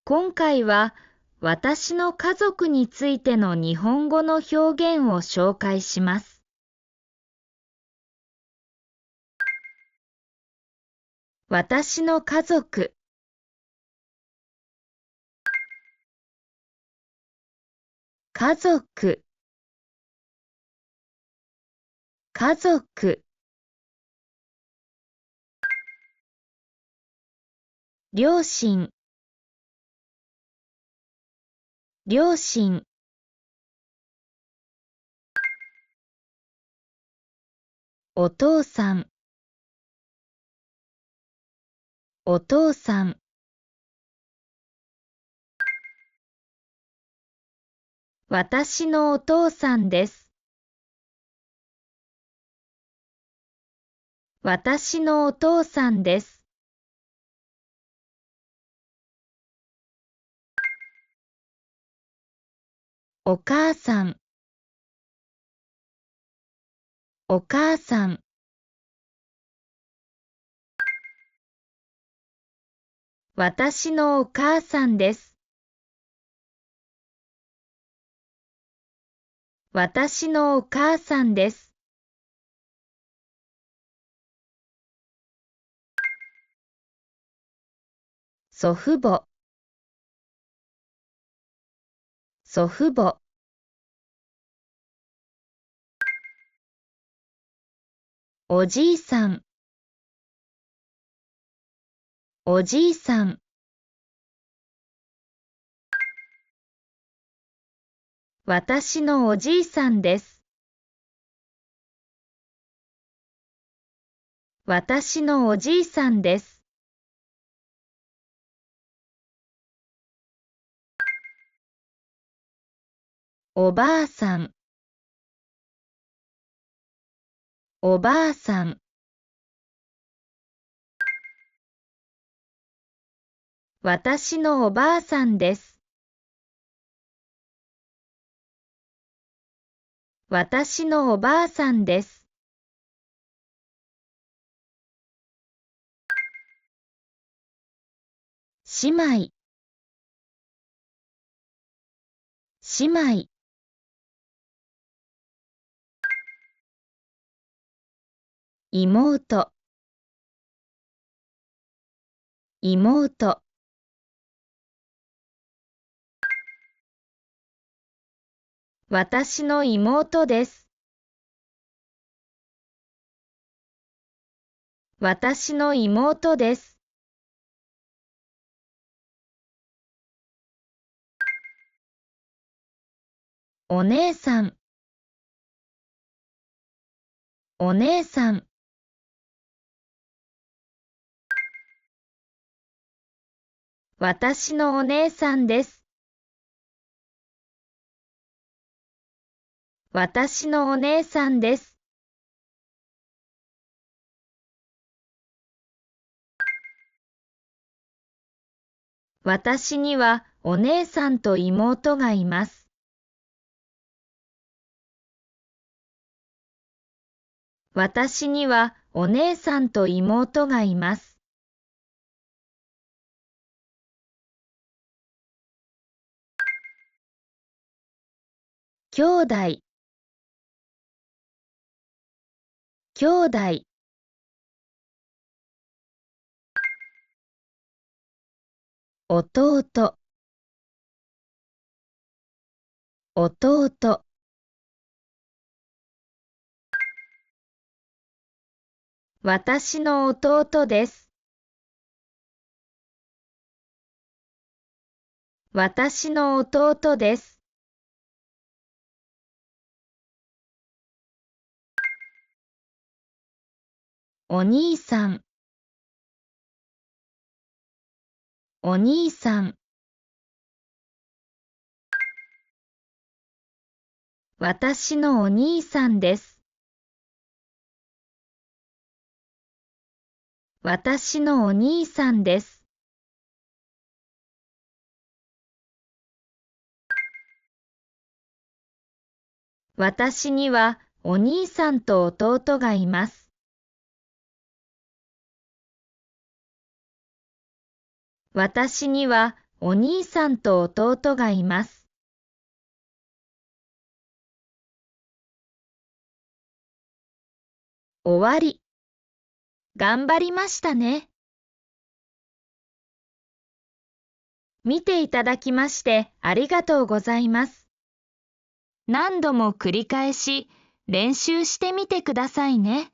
今回は私の家族についての日本語の表現を紹介します。私の家族、家族、家族、両親、両親、お父さん、お父さん、私のお父さんです。私のお父さんです。お母さん、お母さん。私のお母さんです。私のお母さんです。祖父母、祖父母。おじいさん、おじいさん。私のおじいさんです。私のおじいさんです。おばあさん、おばあさん。私のおばあさんです。私のおばあさんです。姉妹、姉妹。妹、妹。私の妹です。私の妹です。お姉さん、お姉さん。私のお姉さんです。私のお姉さんです。私にはお姉さんと妹がいます。私にはお姉さんと妹がいます。兄弟、兄弟。弟、弟。私の弟です。私の弟です。お兄さん、お兄さん。私のお兄さんです。私のお兄さんです。私にはお兄さんと弟がいます。私にはお兄さんと弟がいます。終わり。頑張りましたね。見ていただきましてありがとうございます。何度も繰り返し練習してみてくださいね。